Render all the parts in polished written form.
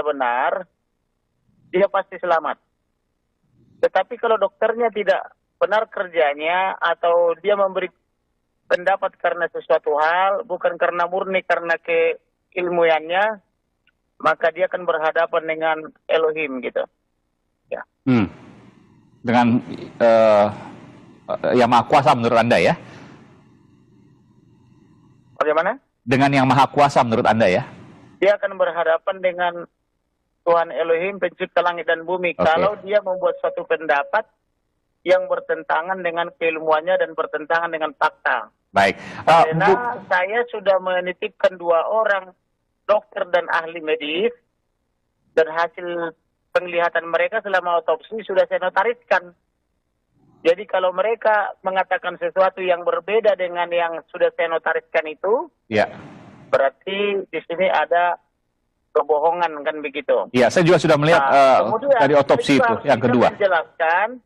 benar, dia pasti selamat. Tetapi kalau dokternya tidak benar kerjanya atau dia memberi pendapat karena sesuatu hal, bukan karena murni karena keilmuannya, maka dia akan berhadapan dengan Elohim gitu. Ya. Dengan yang Maha Kuasa menurut Anda ya? Bagaimana? Dengan yang Maha Kuasa menurut Anda ya? Dia akan berhadapan dengan Tuhan Elohim pencipta langit dan bumi. Okay. Kalau dia membuat suatu pendapat yang bertentangan dengan keilmuannya dan bertentangan dengan fakta. Baik. Karena saya sudah menitipkan 2 orang dokter dan ahli medis, dan hasil penglihatan mereka selama otopsi sudah saya notariskan. Jadi kalau mereka mengatakan sesuatu yang berbeda dengan yang sudah saya notariskan itu, ya, berarti di sini ada kebohongan, kan begitu. Iya, saya juga sudah melihat dari otopsi itu yang kedua. Menjelaskan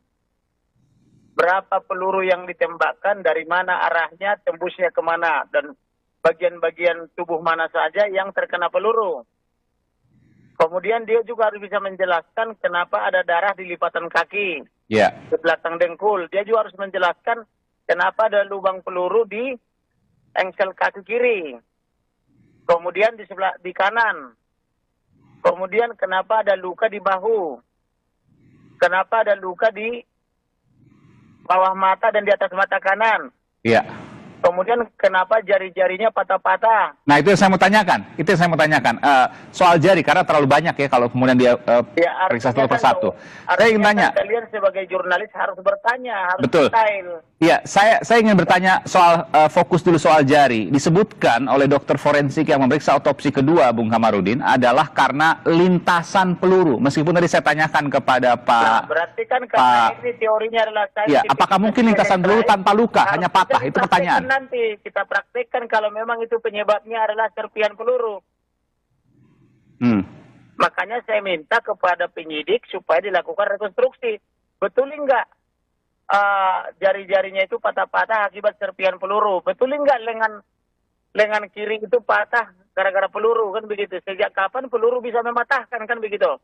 berapa peluru yang ditembakkan, dari mana arahnya, tembusnya kemana, dan bagian-bagian tubuh mana saja yang terkena peluru. Kemudian dia juga harus bisa menjelaskan kenapa ada darah di lipatan kaki, di belakang dengkul. Dia juga harus menjelaskan kenapa ada lubang peluru di engsel kaki kiri. Kemudian di kanan. Kemudian kenapa ada luka di bahu. Kenapa ada luka di bawah mata dan di atas mata kanan. Iya. Kemudian kenapa jari-jarinya patah-patah? Nah, itu yang saya mau tanyakan. Soal jari, karena terlalu banyak ya kalau kemudian dia periksa satu persatu. Saya ingin tanya. Kalian sebagai jurnalis harus bertanya, harus betul. detail. Iya, saya ingin bertanya soal fokus dulu soal jari. Disebutkan oleh dokter forensik yang memeriksa otopsi kedua, Bung Kamarudin, adalah karena lintasan peluru. Meskipun tadi saya tanyakan kepada Pak. Nah, berarti kan karena ini teorinya adalah ya, apakah mungkin lintasan peluru tanpa luka, hanya patah? Itu pertanyaan. Nanti kita praktekkan kalau memang itu penyebabnya adalah serpihan peluru. Makanya saya minta kepada penyidik supaya dilakukan rekonstruksi. Betul enggak jari-jarinya itu patah-patah akibat serpihan peluru? Betul enggak lengan kiri itu patah gara-gara peluru, kan begitu? Sejak kapan peluru bisa mematahkan, kan begitu?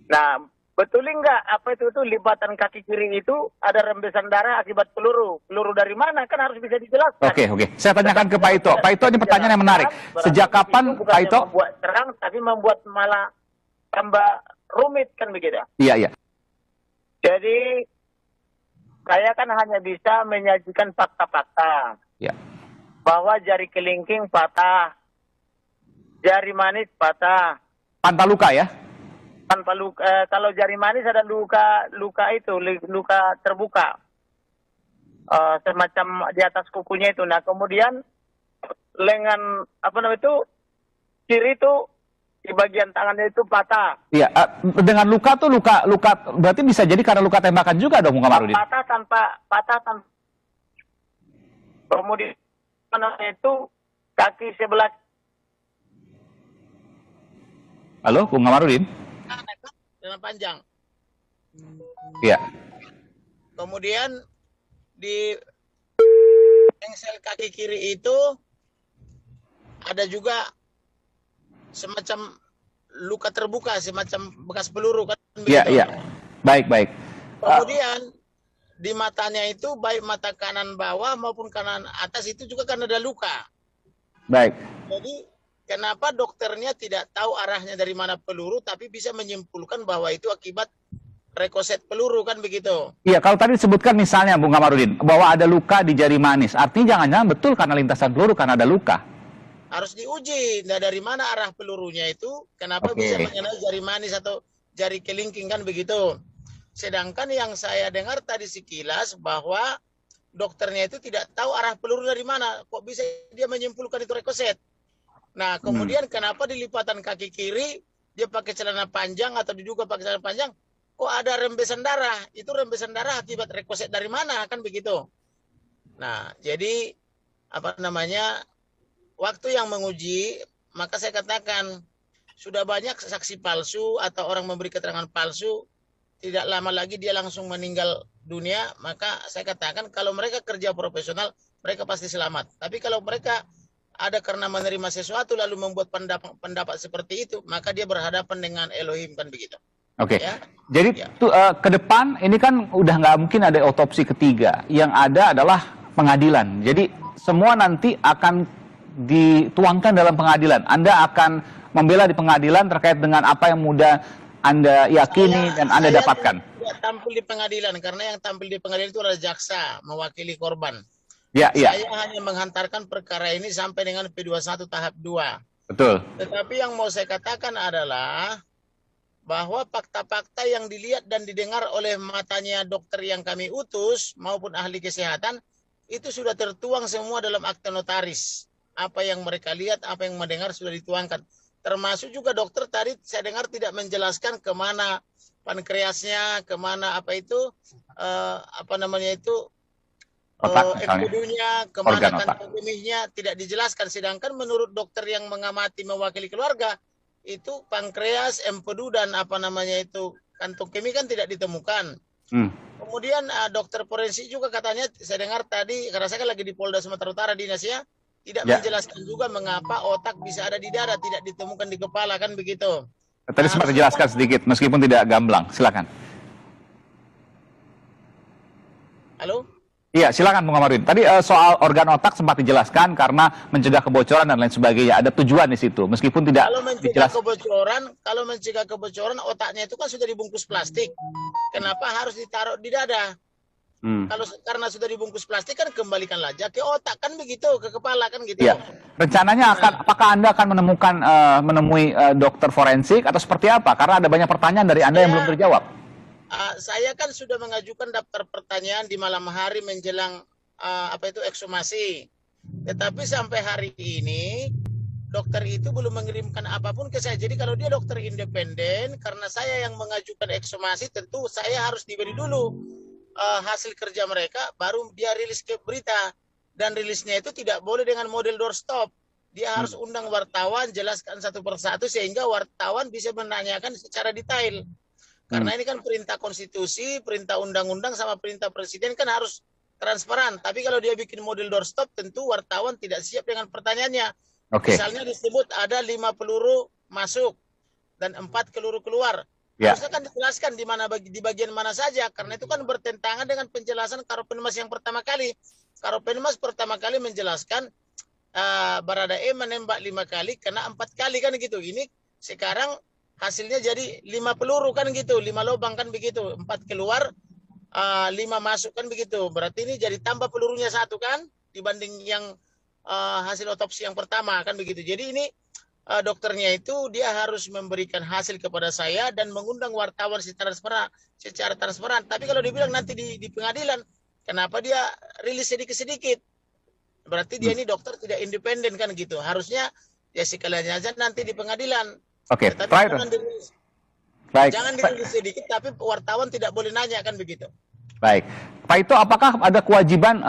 Nah, betul enggak apa itu lipatan kaki kiri itu ada rembesan darah akibat peluru? Peluru dari mana? Kan harus bisa dijelaskan. Oke. Saya tanyakan ke Pak Ito. Pak Ito, ini pertanyaan yang menarik. Sejak kapan Pak Ito membuat terang, tapi membuat malah tambah rumit, kan begitu? Iya. Jadi saya kan hanya bisa menyajikan fakta-fakta. Ya. Bahwa jari kelingking patah, jari manis patah. Tanpa luka ya? Tanpa luka. Kalau jari manis ada luka terbuka, semacam di atas kukunya itu. Nah, kemudian lengan kiri itu di bagian tangannya itu patah. Iya, dengan luka berarti bisa jadi karena luka tembakan juga dong, Bung Kamarudin. Patah tanpa. Kemudian itu kaki sebelah. Halo, Bung Kamarudin. Dengan panjang. Iya. Kemudian di engsel kaki kiri itu ada juga semacam luka terbuka, semacam bekas peluru, kan? Iya. Baik. Kemudian di matanya itu baik mata kanan bawah maupun kanan atas itu juga kan ada luka. Baik. Jadi kenapa dokternya tidak tahu arahnya dari mana peluru, tapi bisa menyimpulkan bahwa itu akibat rekoset peluru, kan begitu? Iya, kalau tadi disebutkan misalnya, Bung Kamarudin, bahwa ada luka di jari manis, artinya jangan-jangan betul karena lintasan peluru, karena ada luka. Harus diuji, dari mana arah pelurunya itu, kenapa bisa mengenai jari manis atau jari kelingking, kan begitu? Sedangkan yang saya dengar tadi sekilas bahwa dokternya itu tidak tahu arah peluru dari mana, kok bisa dia menyimpulkan itu rekoset? Nah, kemudian kenapa di lipatan kaki kiri dia pakai celana panjang atau diduga pakai celana panjang, kok ada rembesan darah? Itu rembesan darah akibat rekoset dari mana, kan begitu? Nah, jadi waktu yang menguji, maka saya katakan sudah banyak saksi palsu atau orang memberi keterangan palsu, tidak lama lagi dia langsung meninggal dunia. Maka saya katakan kalau mereka kerja profesional, mereka pasti selamat. Tapi kalau mereka ada karena menerima sesuatu lalu membuat pendapat seperti itu, maka dia berhadapan dengan Elohim, kan begitu. Oke, Ya, jadi ya. ke depan ini kan udah nggak mungkin ada otopsi ketiga. Yang ada adalah pengadilan. Jadi semua nanti akan dituangkan dalam pengadilan. Anda akan membela di pengadilan terkait dengan apa yang mudah Anda yakini dan Anda dapatkan. Tidak tampil di pengadilan karena yang tampil di pengadilan itu adalah jaksa mewakili korban. Ya, ya. Saya hanya menghantarkan perkara ini sampai dengan P21 tahap 2. Betul. Tetapi yang mau saya katakan adalah bahwa fakta-fakta yang dilihat dan didengar oleh matanya dokter yang kami utus maupun ahli kesehatan itu sudah tertuang semua dalam akte notaris. Apa yang mereka lihat, apa yang mendengar sudah dituangkan. Termasuk juga dokter tadi saya dengar tidak menjelaskan kemana pankreasnya, kemana empedunya, kemana kantong kemihnya, tidak dijelaskan. Sedangkan menurut dokter yang mengamati mewakili keluarga, itu pankreas, empedu dan kantong kemih kan tidak ditemukan. Kemudian dokter forensik juga katanya, saya dengar tadi, karena saya kan lagi di Polda Sumatera Utara dinas ya, tidak menjelaskan juga mengapa otak bisa ada di dada, tidak ditemukan di kepala, kan begitu. Tadi sempat dijelaskan sedikit, meskipun tidak gamblang. Silakan. Halo? Iya, silakan Bung Kamarudin. Tadi soal organ otak sempat dijelaskan karena mencegah kebocoran dan lain sebagainya. Ada tujuan di situ, meskipun tidak Kalau mencegah kebocoran, otaknya itu kan sudah dibungkus plastik. Kenapa harus ditaruh di dada? Karena sudah dibungkus plastik kan kembalikan aja ke otak, kan begitu, ke kepala, kan gitu. Iya. Rencananya apakah Anda akan menemui dokter forensik atau seperti apa? Karena ada banyak pertanyaan dari Anda yang belum terjawab. Saya kan sudah mengajukan daftar pertanyaan di malam hari menjelang ekshumasi. Tetapi sampai hari ini dokter itu belum mengirimkan apapun ke saya. Jadi kalau dia dokter independen, karena saya yang mengajukan ekshumasi, tentu saya harus diberi dulu hasil kerja mereka, baru dia rilis ke berita. Dan rilisnya itu tidak boleh dengan model doorstop. Dia harus undang wartawan, jelaskan satu persatu sehingga wartawan bisa menanyakan secara detail. Karena ini kan perintah konstitusi, perintah undang-undang sama perintah presiden kan harus transparan. Tapi kalau dia bikin model doorstop, tentu wartawan tidak siap dengan pertanyaannya. Misalnya disebut ada 5 peluru masuk dan 4 peluru keluar. Harusnya kan dijelaskan di bagian mana saja, karena itu kan bertentangan dengan penjelasan Karopenmas yang pertama kali. Karopenmas pertama kali menjelaskan Baradae menembak 5 kali, kena 4 kali kan gitu. Ini sekarang hasilnya jadi 5 peluru kan gitu, 5 lubang kan begitu, 4 keluar, 5 masuk kan begitu. Berarti ini jadi tambah pelurunya 1 kan dibanding yang hasil otopsi yang pertama kan begitu. Jadi ini dokternya itu dia harus memberikan hasil kepada saya dan mengundang wartawan secara transparan. Tapi kalau dibilang nanti di pengadilan, kenapa dia rilis sedikit-sedikit? Berarti dia ini dokter tidak independen kan gitu. Harusnya ya sekalian aja nanti di pengadilan. Jangan dirilis sedikit, tapi wartawan tidak boleh nanya kan begitu. Baik, Pak Ito, apakah ada kewajiban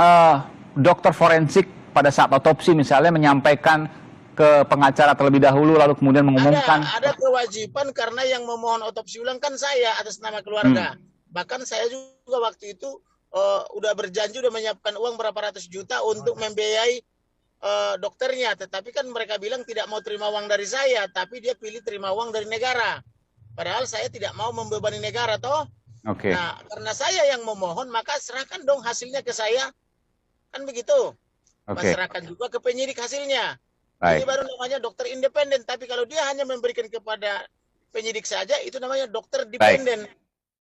dokter forensik pada saat otopsi misalnya menyampaikan ke pengacara terlebih dahulu lalu kemudian mengumumkan? Ada kewajiban karena yang memohon otopsi ulang kan saya atas nama keluarga. Bahkan saya juga waktu itu udah berjanji, udah menyiapkan uang berapa ratus juta untuk membiayai dokternya, tetapi kan mereka bilang tidak mau terima uang dari saya, tapi dia pilih terima uang dari negara. Padahal saya tidak mau membebani negara toh. Nah, karena saya yang memohon, maka serahkan dong hasilnya ke saya. Kan begitu. Serahkan juga ke penyidik hasilnya. Ini baru namanya dokter independen, tapi kalau dia hanya memberikan kepada penyidik saja, itu namanya dokter dependen.